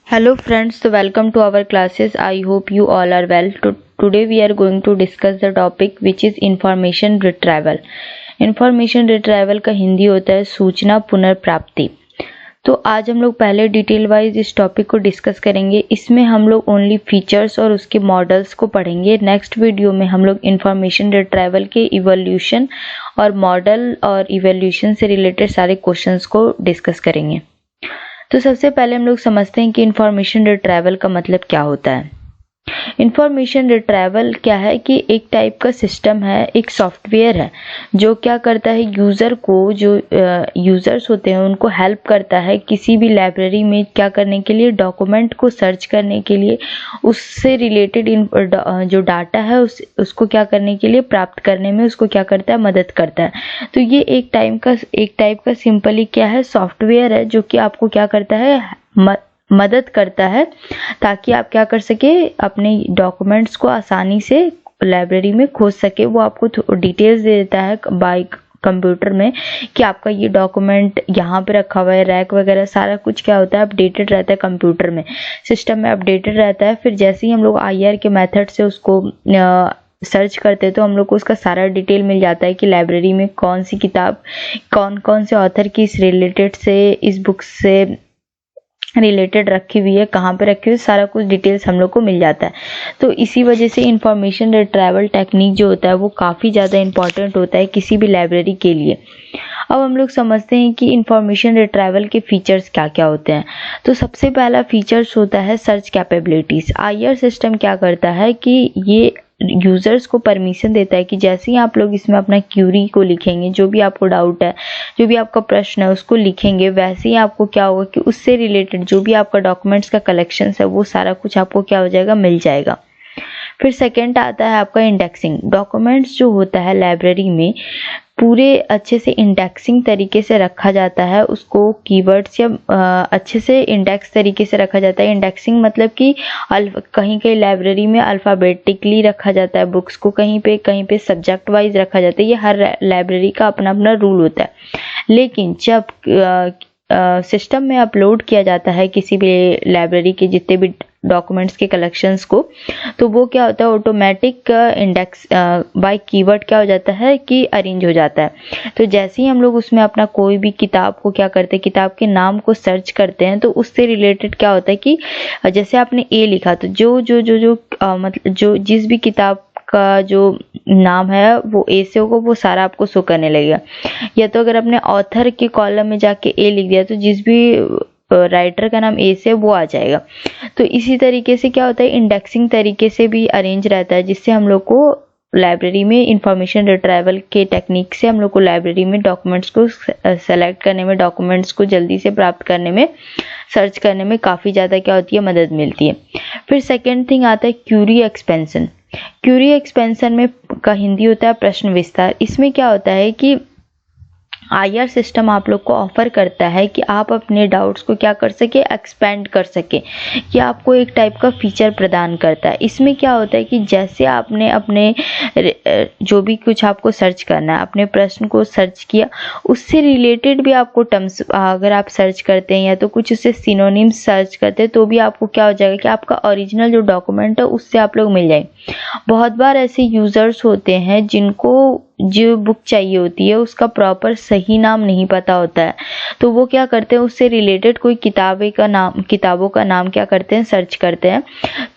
Hello friends, so welcome to our classes. I hope you all are well. Today we are going to discuss the topic which is information retrieval. Information retrieval का हिंदी होता है सूचना पुनर्प्राप्ति। तो आज हम लोग पहले डिटेल वाइज इस टॉपिक को डिस्कस करेंगे। इसमें हम लोग ओनली फीचर्स और उसके मॉडल्स को पढ़ेंगे। नेक्स्ट वीडियो में हम लोग इंफॉर्मेशन रिट्राइवल के इवोल्यूशन और मॉडल और इवोल्यूशन से रिलेटेड सारे क्वेश्चंस को डिस्कस करेंगे। तो सबसे पहले हम लोग समझते हैं कि इंफॉर्मेशन रिट्राइवल का मतलब क्या होता है। इंफॉर्मेशन रिट्राइवल क्या है कि एक टाइप का सिस्टम है, एक सॉफ्टवेयर है जो क्या करता है, यूज़र को, जो यूज़र्स होते हैं उनको हेल्प करता है किसी भी लाइब्रेरी में क्या करने के लिए, डॉक्यूमेंट को सर्च करने के लिए, उससे रिलेटेड जो डाटा है उसको क्या करने के लिए, प्राप्त करने में उसको क्या करता है, मदद करता है। तो ये एक टाइप का सिंपली क्या है, सॉफ्टवेयर है जो कि आपको क्या करता है, मदद करता है ताकि आप क्या कर सके, अपने डॉक्यूमेंट्स को आसानी से लाइब्रेरी में खोज सके। वो आपको डिटेल्स दे देता है बाय कंप्यूटर में कि आपका ये डॉक्यूमेंट यहाँ पे रखा हुआ है, रैक वगैरह सारा कुछ क्या होता है, अपडेटेड रहता है, कंप्यूटर में, सिस्टम में अपडेटेड रहता है। फिर जैसे ही हम लोग IR के मेथड से उसको सर्च करते हैं तो हम लोग को उसका सारा डिटेल मिल जाता है कि लाइब्रेरी में कौन सी किताब, कौन कौन से ऑथर की इस रिलेटेड से, इस बुक से रिलेटेड रखी हुई है, कहाँ पे रखी हुई है, सारा कुछ डिटेल्स हम लोग को मिल जाता है। तो इसी वजह से इंफॉर्मेशन रिट्राइवल टेक्निक जो होता है वो काफ़ी ज़्यादा इंपॉर्टेंट होता है किसी भी लाइब्रेरी के लिए। अब हम लोग समझते हैं कि इंफॉर्मेशन रिट्राइवल के फीचर्स क्या क्या होते हैं। तो सबसे पहला फीचर्स होता है सर्च कैपेबिलिटीज़। IR सिस्टम क्या करता है कि ये यूज़र्स को परमिशन देता है कि जैसे ही आप लोग इसमें अपना क्यूरी को लिखेंगे, जो भी आपको डाउट है, जो भी आपका प्रश्न है उसको लिखेंगे, वैसे ही आपको क्या होगा कि उससे रिलेटेड जो भी आपका डॉक्यूमेंट्स का कलेक्शन है वो सारा कुछ आपको क्या हो जाएगा, मिल जाएगा। फिर सेकेंड आता है आपका इंडेक्सिंग। डॉक्यूमेंट्स जो होता है लाइब्रेरी में पूरे अच्छे से इंडेक्सिंग तरीके से रखा जाता है, उसको कीवर्ड्स या अच्छे से इंडेक्स तरीके से रखा जाता है। इंडेक्सिंग मतलब कि कहीं कहीं लाइब्रेरी में अल्फ़ाबेटिकली रखा जाता है बुक्स को, कहीं पे सब्जेक्ट वाइज रखा जाता है। ये हर लाइब्रेरी का अपना अपना रूल होता है। लेकिन जब सिस्टम में अपलोड किया जाता है किसी भी लाइब्रेरी के जितने भी डॉक्यूमेंट्स के कलेक्शंस को, तो वो क्या होता है, ऑटोमेटिक इंडेक्स बाय कीवर्ड क्या हो जाता है कि अरेंज हो जाता है। तो जैसे ही हम लोग उसमें अपना कोई भी किताब को क्या करते हैं, किताब के नाम को सर्च करते हैं, तो उससे रिलेटेड क्या होता है कि जैसे आपने A लिखा तो मतलब जो जिस भी किताब का जो नाम है वो A से होगा वो सारा आपको शो करने लगेगा। या तो अगर अपने ऑथर के कॉलम में जाके A लिख दिया तो जिस भी राइटर का नाम A से वो आ जाएगा। तो इसी तरीके से क्या होता है, इंडेक्सिंग तरीके से भी अरेंज रहता है, जिससे हम लोग को लाइब्रेरी में इंफॉर्मेशन रिट्राइवल के टेक्निक से हम लोग को लाइब्रेरी में डॉक्यूमेंट्स को सेलेक्ट करने में, डॉक्यूमेंट्स को जल्दी से प्राप्त करने में, सर्च करने में काफ़ी ज़्यादा क्या होती है, मदद मिलती है। फिर सेकेंड थिंग आता है क्यूरी एक्सपेंशन। क्यूरी एक्सपेंशन में का हिंदी होता है प्रश्न विस्तार। इसमें क्या होता है कि IR सिस्टम आप लोग को ऑफर करता है कि आप अपने डाउट्स को क्या कर सके, एक्सपेंड कर सके, कि आपको एक टाइप का फीचर प्रदान करता है। इसमें क्या होता है कि जैसे आपने अपने जो भी कुछ आपको सर्च करना है, अपने प्रश्न को सर्च किया, उससे रिलेटेड भी आपको टर्म्स अगर आप सर्च करते हैं या तो कुछ उससे सिनोनिम्स सर्च करते हैं तो भी आपको क्या हो जाएगा कि आपका ओरिजिनल जो डॉक्यूमेंट है उससे आप लोग मिल जाएंगे। बहुत बार ऐसे यूज़र्स होते हैं जिनको जो बुक चाहिए होती है उसका प्रॉपर सही नाम नहीं पता होता है, तो वो क्या करते हैं, उससे रिलेटेड कोई किताबों का नाम क्या करते हैं, सर्च करते हैं,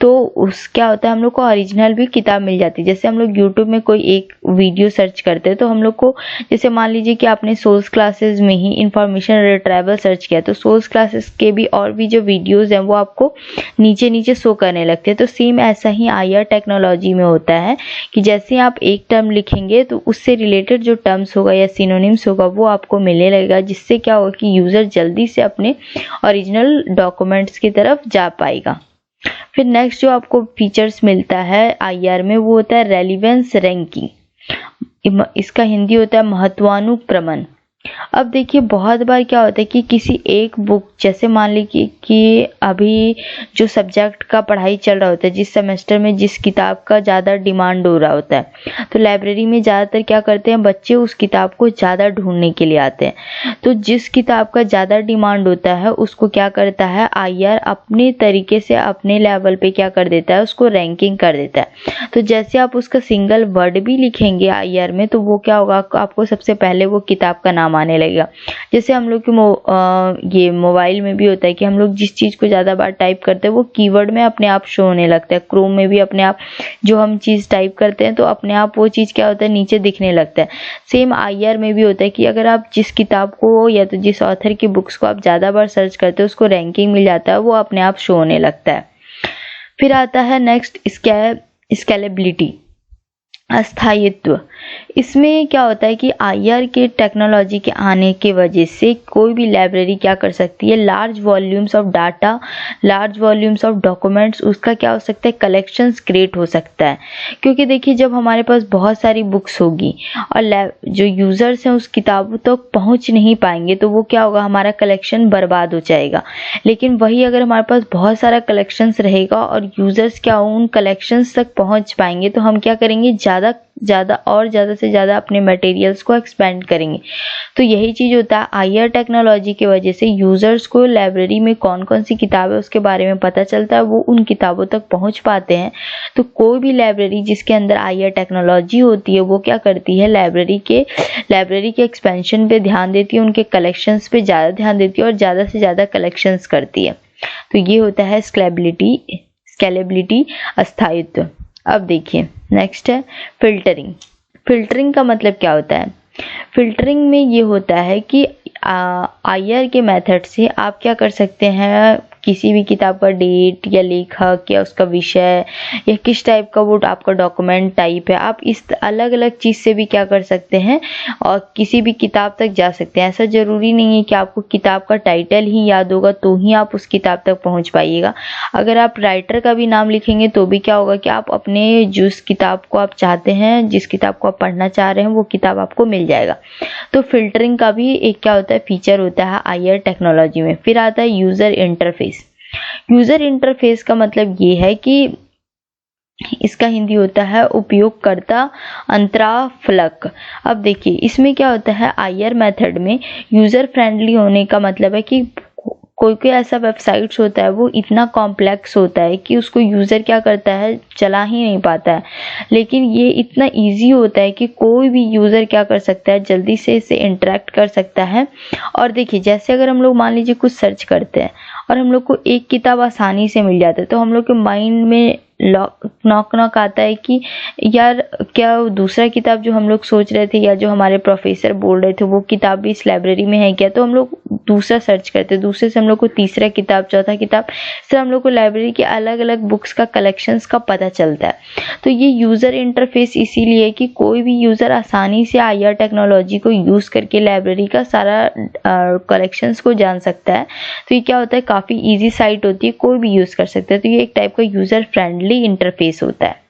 तो उस क्या होता है, हम लोग को ओरिजिनल भी किताब मिल जाती है। जैसे हम लोग यूट्यूब में कोई एक वीडियो सर्च करते हैं तो हम लोग को, जैसे मान लीजिए कि आपने सोल्स क्लासेस में ही इंफॉर्मेशन रिट्राइवल सर्च किया तो सोल्स क्लासेस के भी और भी जो वीडियोज़ हैं वो आपको नीचे नीचे शो करने लगते हैं। तो सेम ऐसा ही IR टेक्नोलॉजी में होता है कि जैसे आप एक टर्म लिखेंगे तो उससे रिलेटेड जो टर्म्स होगा या सिनोनिम्स होगा वो आपको मिलने लगेगा, जिससे क्या होगा कि यूज़र जल्दी से अपने ओरिजिनल डॉक्यूमेंट्स की तरफ जा पाएगा। फिर नेक्स्ट जो आपको फीचर्स मिलता है IR में वो होता है रेलिवेंस रैंकिंग। इसका हिंदी होता है महत्वानुक्रमण। अब देखिए बहुत बार क्या होता है कि किसी एक बुक, जैसे मान लीजिए कि अभी जो सब्जेक्ट का पढ़ाई चल रहा होता है, जिस सेमेस्टर में जिस किताब का ज़्यादा डिमांड हो रहा होता है, तो लाइब्रेरी में ज़्यादातर क्या करते हैं बच्चे, उस किताब को ज़्यादा ढूंढने के लिए आते हैं। तो जिस किताब का ज़्यादा डिमांड होता है उसको क्या करता है IR अपने तरीके से अपने लेवल पे क्या कर देता है, उसको रैंकिंग कर देता है। तो जैसे आप उसका सिंगल वर्ड भी लिखेंगे IR में, तो वो क्या होगा, आपको सबसे पहले वो किताब का नाम आने लगेगा। जैसे हम लोग के ये मोबाइल में भी होता है कि हम लोग जिस चीज़ को ज़्यादा बार टाइप करते हैं वो कीवर्ड में अपने आप शो होने लगता है। क्रोम में भी अपने आप जो हम चीज़ टाइप करते हैं तो अपने आप वो चीज़ क्या होता है, नीचे दिखने लगता है। सेम IR में भी होता है कि अगर आप जिस किताब को या तो जिस ऑथर की बुक्स को आप ज़्यादा बार सर्च करते हो उसको रैंकिंग मिल जाता है, वो अपने आप शो होने लगता है। फिर आता है नेक्स्ट स्केलेबिलिटी, अस्थायित्व। इसमें क्या होता है कि IR के टेक्नोलॉजी के आने की वजह से कोई भी लाइब्रेरी क्या कर सकती है, large volumes of data, large volumes of documents, उसका क्या हो सकता है, कलेक्शंस क्रिएट हो सकता है। क्योंकि देखिए जब हमारे पास बहुत सारी बुक्स होगी और जो यूजर्स हैं उस किताबों तक तो पहुंच नहीं पाएंगे, तो वो क्या होगा, हमारा कलेक्शन बर्बाद हो जाएगा। लेकिन वही अगर हमारे पास बहुत सारा कलेक्शंस रहेगा और यूजर्स क्या उन कलेक्शंस तक पहुंच पाएंगे, तो हम क्या करेंगे, ज़्यादा से ज़्यादा अपने मटेरियल्स को एक्सपेंड करेंगे। तो यही चीज़ होता है, IR टेक्नोलॉजी की वजह से यूज़र्स को लाइब्रेरी में कौन कौन सी किताब है उसके बारे में पता चलता है, वो उन किताबों तक पहुंच पाते हैं। तो कोई भी लाइब्रेरी जिसके अंदर IR टेक्नोलॉजी होती है वो क्या करती है, लाइब्रेरी के एक्सपेंशन पे ध्यान देती है, उनके कलेक्शंस पे ज़्यादा ध्यान देती है और ज़्यादा से ज़्यादा कलेक्शंस करती है। तो ये होता है स्केलेबिलिटी, अस्थायित्व। अब देखिए नेक्स्ट है फिल्टरिंग। फिल्टरिंग का मतलब क्या होता है, फिल्टरिंग में ये होता है कि IR के मेथड से आप क्या कर सकते हैं, किसी भी किताब का डेट या लेखक या उसका विषय या किस टाइप का वो आपका डॉक्यूमेंट टाइप है, आप इस अलग अलग चीज़ से भी क्या कर सकते हैं और किसी भी किताब तक जा सकते हैं। ऐसा ज़रूरी नहीं है कि आपको किताब का टाइटल ही याद होगा तो ही आप उस किताब तक पहुंच पाइएगा। अगर आप राइटर का भी नाम लिखेंगे तो भी क्या होगा कि आप अपने जिस किताब को आप चाहते हैं, जिस किताब को आप पढ़ना चाह रहे हैं, वो किताब आपको मिल जाएगा। तो फिल्टरिंग का भी एक क्या होता है, फीचर होता है IR टेक्नोलॉजी में। फिर आता है यूज़र इंटरफेस। यूजर इंटरफेस का मतलब ये है कि इसका हिंदी होता है उपयोगकर्ता अंतराफलक। अब देखिए इसमें क्या होता है, IR मेथड में यूजर फ्रेंडली होने का मतलब है कि कोई ऐसा वेबसाइट्स होता है वो इतना कॉम्प्लेक्स होता है कि उसको यूज़र क्या करता है, चला ही नहीं पाता है। लेकिन ये इतना इजी होता है कि कोई भी यूज़र क्या कर सकता है, जल्दी से इससे इंटरेक्ट कर सकता है। और देखिए जैसे अगर हम लोग मान लीजिए कुछ सर्च करते हैं और हम लोग को एक किताब आसानी से मिल जाता है, तो हम लोग के माइंड में नॉक आता है कि यार क्या दूसरा किताब जो हम लोग सोच रहे थे या जो हमारे प्रोफेसर बोल रहे थे वो किताब भी इस लाइब्रेरी में है क्या। तो हम लोग दूसरा सर्च करते हैं, दूसरे से हम लोग को तीसरा किताब, चौथा किताब, से हम लोग को लाइब्रेरी के अलग अलग बुक्स का कलेक्शंस का पता चलता है। तो ये यूज़र इंटरफेस इसीलिए कि कोई भी यूज़र आसानी से IR टेक्नोलॉजी को यूज़ करके लाइब्रेरी का सारा कलेक्शंस को जान सकता है। तो ये क्या होता है, काफ़ी ईजी साइट होती है, कोई भी यूज़ कर सकता है। तो ये एक टाइप का यूज़र फ्रेंडली इंटरफेस होता है।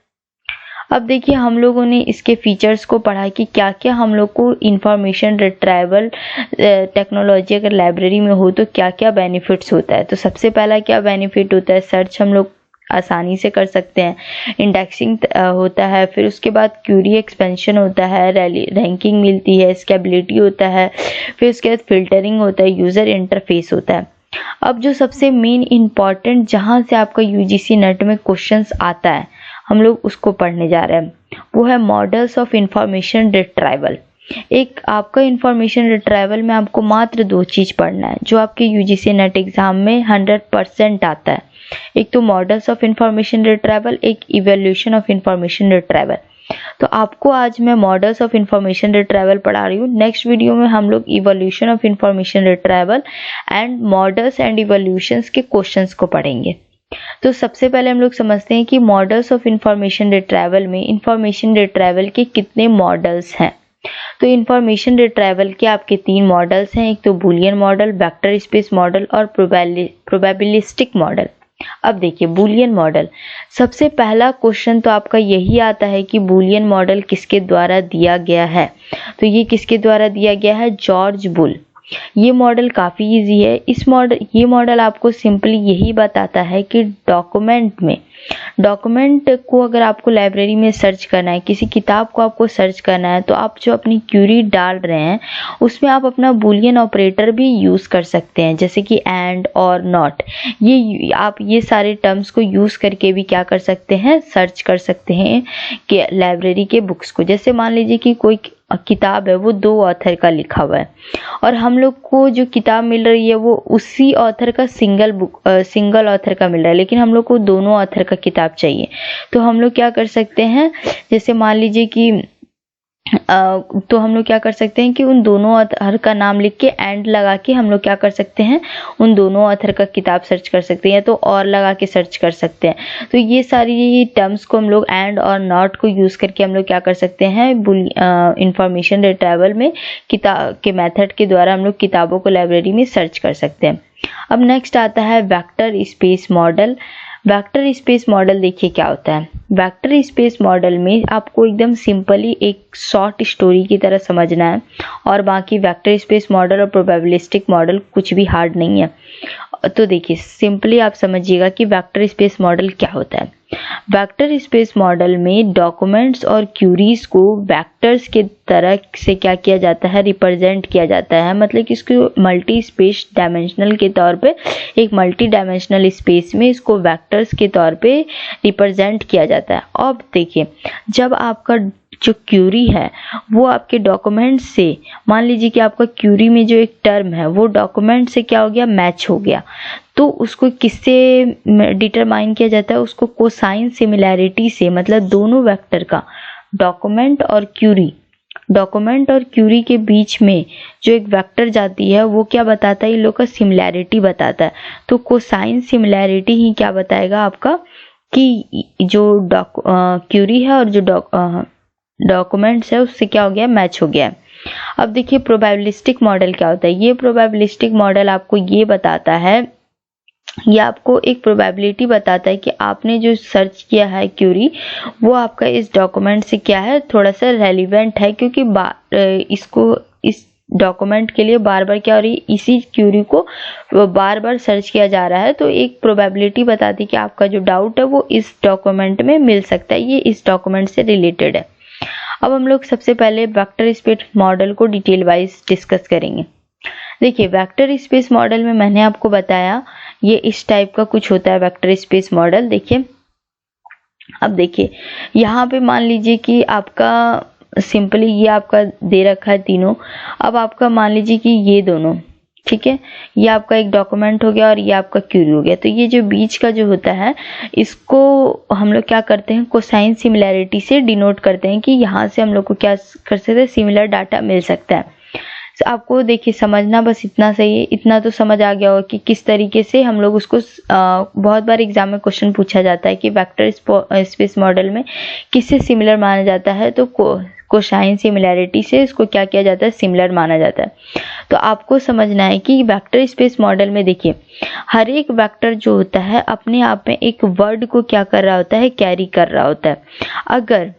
अब देखिए हम लोगों ने इसके फीचर्स को पढ़ा कि क्या क्या हम लोग को इंफॉर्मेशन रिट्राइवल टेक्नोलॉजी अगर लाइब्रेरी में हो तो क्या क्या बेनिफिट्स होता है। तो सबसे पहला क्या बेनिफिट होता है, सर्च हम लोग आसानी से कर सकते हैं, इंडेक्सिंग होता है, फिर उसके बाद क्यूरी एक्सपेंशन होता है, रैंकिंग मिलती है, स्केलेबिलिटी होता है, फिर उसके बाद फिल्टरिंग होता है, यूज़र इंटरफेस होता है। अब जो सबसे मेन इम्पॉर्टेंट जहाँ से आपका UGC नेट में क्वेश्चंस आता है हम लोग उसको पढ़ने जा रहे हैं, वो है मॉडल्स ऑफ इंफॉर्मेशन रिट्राइवल। एक आपका इंफॉर्मेशन रिट्राइवल में आपको मात्र 2 चीज़ पढ़ना है जो आपके UGC नेट एग्जाम में 100% आता है। एक तो मॉडल्स ऑफ इंफॉर्मेशन रिट्राइवल, एक इवोल्यूशन ऑफ इंफॉर्मेशन रिट्राइवल। तो आपको आज मैं मॉडल्स ऑफ इंफॉर्मेशन रिट्राइवल पढ़ा रही हूँ। नेक्स्ट वीडियो में हम लोग evolution of information retrieval and models and evolutions के क्वेश्चंस को पढ़ेंगे। तो सबसे पहले हम लोग समझते हैं कि मॉडल्स ऑफ इंफॉर्मेशन रिट्राइवल में इंफॉर्मेशन रिट्राइवल के कितने मॉडल्स हैं। तो इंफॉर्मेशन रिट्राइवल के आपके 3 मॉडल्स हैं, एक तो Boolean model, vector space model और प्रोबेबिलिस्टिक मॉडल। अब देखिए बूलियन मॉडल, सबसे पहला क्वेश्चन तो आपका यही आता है कि बूलियन मॉडल किसके द्वारा दिया गया है। तो ये किसके द्वारा दिया गया है, जॉर्ज बुल। ये मॉडल काफ़ी इजी है। ये मॉडल आपको सिंपली यही बताता है कि डॉक्यूमेंट को अगर आपको लाइब्रेरी में सर्च करना है, किसी किताब को आपको सर्च करना है, तो आप जो अपनी क्यूरी डाल रहे हैं उसमें आप अपना बूलियन ऑपरेटर भी यूज़ कर सकते हैं, जैसे कि एंड और नॉट। आप ये सारे टर्म्स को यूज़ करके भी क्या कर सकते हैं, सर्च कर सकते हैं कि लाइब्रेरी के बुक्स को। जैसे मान लीजिए कि कोई किताब है, वो 2 ऑथर का लिखा हुआ है और हम लोग को जो किताब मिल रही है वो उसी ऑथर का सिंगल ऑथर का मिल रहा है, लेकिन हम लोग को दोनों ऑथर का किताब चाहिए। तो हम लोग क्या कर सकते हैं, जैसे मान लीजिए कि तो हम लोग क्या कर सकते हैं कि उन दोनों ऑथर का नाम लिख के एंड लगा के हम लोग क्या कर सकते हैं, उन दोनों ऑथर का किताब सर्च कर सकते हैं, तो और लगा के सर्च कर सकते हैं। तो ये सारी टर्म्स को हम लोग एंड और नॉट को यूज़ करके हम लोग क्या कर सकते हैं, इंफॉर्मेशन रिट्रीवल में किताब के मेथड के द्वारा हम लोग किताबों को लाइब्रेरी में सर्च कर सकते हैं। अब नेक्स्ट आता है vector space model. Vector space model देखिए क्या होता है। वेक्टर स्पेस मॉडल में आपको एकदम सिंपली एक शॉर्ट स्टोरी की तरह समझना है, और बाकी वेक्टर स्पेस मॉडल और प्रोबेबिलिस्टिक मॉडल कुछ भी हार्ड नहीं है। तो देखिए सिंपली आप समझिएगा कि वेक्टर स्पेस मॉडल क्या होता है। वेक्टर स्पेस मॉडल में डॉक्यूमेंट्स और क्यूरीज को वेक्टर्स के तरह से क्या किया जाता है, रिप्रेजेंट किया जाता है। मतलब कि इसको मल्टी स्पेस डायमेंशनल के तौर पे, एक मल्टी डायमेंशनल स्पेस में इसको वेक्टर्स के तौर पे रिप्रेजेंट किया जाता है। अब देखिए जब आपका जो क्यूरी है वो आपके डॉक्यूमेंट से, मान लीजिए कि आपका क्यूरी में जो एक टर्म है वो डॉक्यूमेंट से क्या हो गया, मैच हो गया, तो उसको किससे डिटरमाइन किया जाता है, उसको कोसाइन सिमिलैरिटी से। मतलब दोनों वेक्टर का डॉक्यूमेंट और क्यूरी के बीच में जो एक वेक्टर जाती है वो क्या बताता है, इन लोग का सिमिलैरिटी बताता है। तो कोसाइन सिमिलैरिटी ही क्या बताएगा आपका कि जो क्यूरी है और जो डॉक्यूमेंट्स है उससे क्या हो गया, मैच हो गया है। अब देखिए प्रोबेबिलिस्टिक मॉडल क्या होता है। ये प्रोबेबिलिस्टिक मॉडल आपको ये बताता है, ये आपको एक प्रोबेबिलिटी बताता है कि आपने जो सर्च किया है क्यूरी, वो आपका इस डॉक्यूमेंट से क्या है, थोड़ा सा रेलिवेंट है, क्योंकि इस डॉक्यूमेंट के लिए बार बार क्या हो रही है, इसी क्यूरी को बार बार सर्च किया जा रहा है। तो एक प्रोबेबिलिटी बताती है कि आपका जो डाउट है वो इस डॉक्यूमेंट में मिल सकता है, ये इस डॉक्यूमेंट से रिलेटेड है। अब हम लोग सबसे पहले वेक्टर स्पेस मॉडल को डिटेल वाइज डिस्कस करेंगे। देखिए वेक्टर स्पेस मॉडल में मैंने आपको बताया ये इस टाइप का कुछ होता है वेक्टर स्पेस मॉडल। देखिए अब देखिए यहाँ पे मान लीजिए कि आपका सिंपली ये आपका दे रखा है तीनों। अब आपका मान लीजिए कि ये दोनों, ठीक है, ये आपका एक डॉक्यूमेंट हो गया और ये आपका क्यूरी हो गया। तो ये जो बीच का जो होता है इसको हम लोग क्या करते हैं, कोसाइन सिमिलैरिटी से डिनोट करते हैं कि यहाँ से हम लोग को क्या कर सकते हैं, सिमिलर डाटा मिल सकता है। तो आपको देखिए समझना बस इतना सही है, इतना तो समझ आ गया होगा कि किस तरीके से हम लोग उसको बहुत बार एग्जाम में क्वेश्चन पूछा जाता है कि वेक्टर स्पेस मॉडल में किससे सिमिलर माना जाता है, तो कोसाइन सिमिलैरिटी से इसको क्या किया जाता है, सिमिलर माना जाता है। तो आपको समझना है कि वेक्टर स्पेस मॉडल में देखिए हर एक वेक्टर जो होता है अपने आप में एक वर्ड को क्या कर रहा होता है, कैरी कर रहा होता है। अगर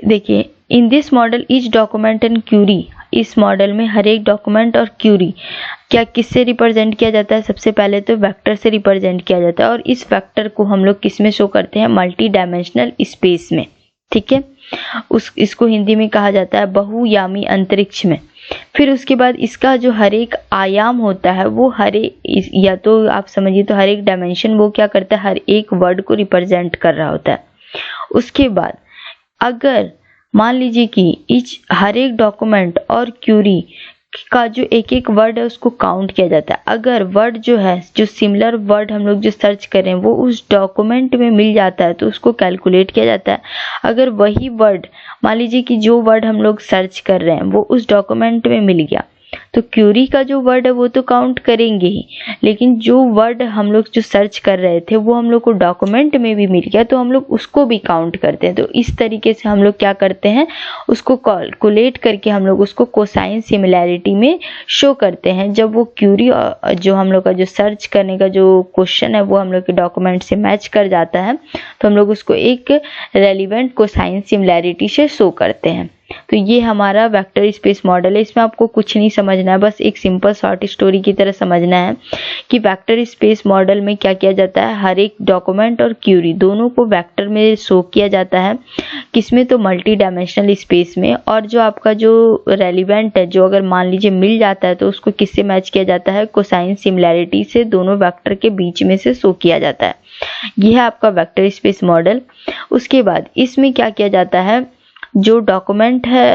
देखिए in this model each document and query, इस मॉडल में हर एक डॉक्यूमेंट और क्यूरी क्या किससे रिप्रेजेंट किया जाता है, सबसे पहले तो वेक्टर से रिप्रेजेंट किया जाता है। और इस वेक्टर को हम लोग किस में शो करते हैं, मल्टी डायमेंशनल स्पेस में, ठीक है। इसको हिंदी में कहा जाता है बहुयामी अंतरिक्ष में। फिर उसके बाद इसका जो हर एक आयाम होता है वो या तो आप समझिए तो हर एक डायमेंशन वो क्या करता है, हर एक वर्ड को रिप्रेजेंट कर रहा होता है। उसके बाद अगर मान लीजिए कि हर एक डॉक्यूमेंट और क्यूरी का जो एक एक वर्ड है उसको काउंट किया जाता है। अगर वर्ड जो है, जो सिमिलर वर्ड हम लोग जो सर्च कर रहे हैं वो उस डॉक्यूमेंट में मिल जाता है तो उसको कैलकुलेट किया जाता है। अगर वही वर्ड, मान लीजिए कि जो वर्ड हम लोग सर्च कर रहे हैं वो उस डॉक्यूमेंट में मिल गया, तो क्यूरी का जो वर्ड है वो तो काउंट करेंगे ही, लेकिन जो वर्ड हम लोग जो सर्च कर रहे थे वो हम लोग को डॉक्यूमेंट में भी मिल गया तो हम लोग उसको भी काउंट करते हैं। तो इस तरीके से हम लोग क्या करते हैं, उसको कैलकुलेट करके हम लोग उसको कोसाइन सिमिलैरिटी में शो करते हैं। जब वो क्यूरी जो हम लोग का जो सर्च करने का जो क्वेश्चन है वो हम लोग के डॉक्यूमेंट से मैच कर जाता है तो हम लोग उसको एक रेलिवेंट कोसाइन सिमिलैरिटी से शो करते हैं। तो ये हमारा वेक्टर स्पेस मॉडल है। इसमें आपको कुछ नहीं समझना है, बस एक सिंपल शॉर्ट स्टोरी की तरह समझना है कि वेक्टर स्पेस मॉडल में क्या किया जाता है, हर एक डॉक्यूमेंट और क्यूरी दोनों को वेक्टर में शो किया जाता है। किसमें, तो मल्टी डायमेंशनल स्पेस में। और जो आपका जो रेलिवेंट है, जो अगर मान लीजिए मिल जाता है तो उसको किससे मैच किया जाता है, कोसाइन सिमिलैरिटी से, दोनों वेक्टर के बीच में से शो किया जाता है। यह है आपका वेक्टर स्पेस मॉडल। उसके बाद इसमें क्या किया जाता है, जो डॉक्यूमेंट है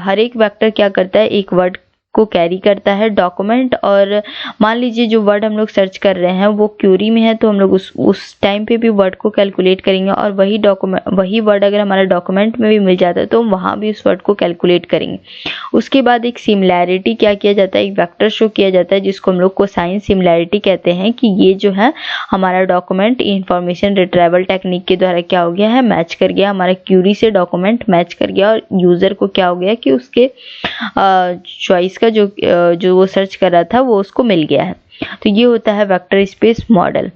हर एक वेक्टर क्या करता है, एक वर्ड को कैरी करता है डॉक्यूमेंट। और मान लीजिए जो वर्ड हम लोग सर्च कर रहे हैं वो क्यूरी में है तो हम लोग उस टाइम पे भी वर्ड को कैलकुलेट करेंगे, और वही वर्ड अगर हमारा डॉक्यूमेंट में भी मिल जाता है तो हम वहाँ भी उस वर्ड को कैलकुलेट करेंगे। उसके बाद एक सिमिलैरिटी क्या किया जाता है, एक वेक्टर शो किया जाता है जिसको हम लोग कोसाइन सिमिलैरिटी कहते हैं कि ये जो है हमारा डॉक्यूमेंट इंफॉर्मेशन रिट्रीवल टेक्निक के द्वारा क्या हो गया है, मैच कर गया, हमारा क्यूरी से डॉक्यूमेंट मैच कर गया और यूजर को क्या हो गया कि उसके चॉइस का जो वो सर्च कर रहा था वो उसको मिल गया है। तो ये होता है वेक्टर स्पेस मॉडल।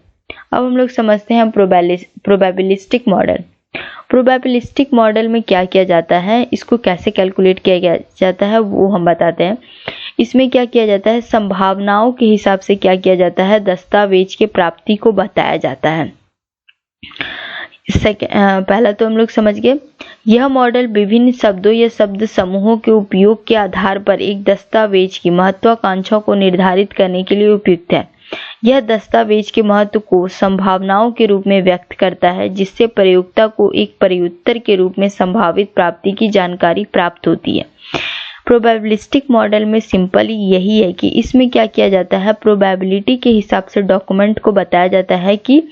अब हम लोग समझते हैं प्रोबेबिलिस्टिक मॉडल। प्रोबेबिलिस्टिक मॉडल में क्या किया जाता है, इसको कैसे कैलकुलेट किया जाता है वो हम बताते हैं। इसमें क्या किया जाता है, संभावनाओं के हिसाब से क्या किया जाता है, दस्तावेज के प्राप्ति को बताया जाता है। पहला तो हम लोग समझ गए, यह मॉडल विभिन्न शब्दों या शब्द समूहों के उपयोग के आधार पर एक दस्तावेज की महत्वाकांक्षाओं को निर्धारित करने के लिए उपयुक्त है। यह दस्तावेज के महत्व को संभावनाओं के रूप में व्यक्त करता है, जिससे प्रयोक्ता को एक प्रत्युत्तर के रूप में संभावित प्राप्ति की जानकारी प्राप्त होती है। प्रोबेबिलिस्टिक मॉडल में सिंपली यही है कि इसमें क्या किया जाता है, प्रोबेबिलिटी के हिसाब से डॉक्यूमेंट को बताया जाता है कि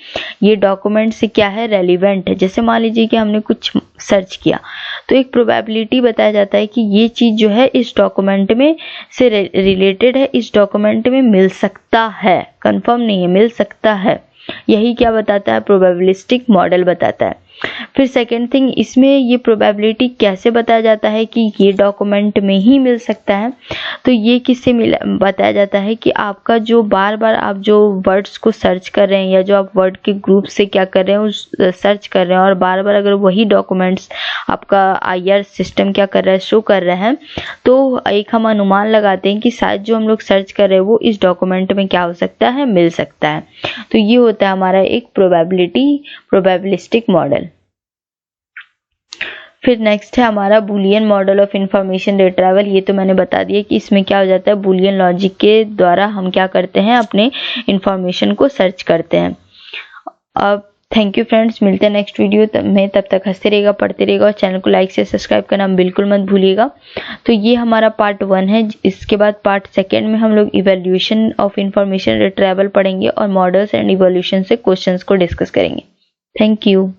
ये डॉक्यूमेंट से क्या है, रेलिवेंट है। जैसे मान लीजिए कि हमने कुछ सर्च किया तो एक प्रोबेबिलिटी बताया जाता है कि ये चीज जो है इस डॉक्यूमेंट में से रिलेटेड है, इस डॉक्यूमेंट में मिल सकता है, कंफर्म नहीं है, मिल सकता है। यही क्या बताता है, प्रोबेबिलिस्टिक मॉडल बताता है। फिर सेकेंड थिंग, इसमें ये प्रोबेबिलिटी कैसे बताया जाता है कि ये डॉक्यूमेंट में ही मिल सकता है, तो ये किससे बताया जाता है कि आपका जो बार बार आप जो वर्ड्स को सर्च कर रहे हैं या जो आप वर्ड के ग्रुप से क्या कर रहे हैं उस सर्च कर रहे हैं और बार बार अगर वही डॉक्यूमेंट्स आपका आईआर सिस्टम क्या कर रहा है, शो कर रहा है, तो एक हम अनुमान लगाते हैं कि शायद जो हम लोग सर्च कर रहे हैं वो इस डॉक्यूमेंट में क्या हो सकता है, मिल सकता है। तो ये होता है हमारा एक प्रोबेबिलिस्टिक मॉडल। फिर नेक्स्ट है हमारा Boolean model of information retrieval. ये तो मैंने बता दिया कि इसमें क्या हो जाता है, बुलियन लॉजिक के द्वारा हम क्या करते हैं, अपने इंफॉर्मेशन को सर्च करते हैं। अब थैंक यू फ्रेंड्स, मिलते हैं नेक्स्ट वीडियो में। तब तक हंसते रहेगा, पढ़ते रहेगा और चैनल को लाइक से सब्सक्राइब करना बिल्कुल मत भूलिएगा। तो ये हमारा पार्ट 1 है। इसके बाद पार्ट 2 में हम लोग इवैल्यूएशन ऑफ इंफॉर्मेशन रिट्रीवल पढ़ेंगे और मॉडल्स एंड इवोल्यूशन से क्वेश्चंस को डिस्कस करेंगे। Thank you.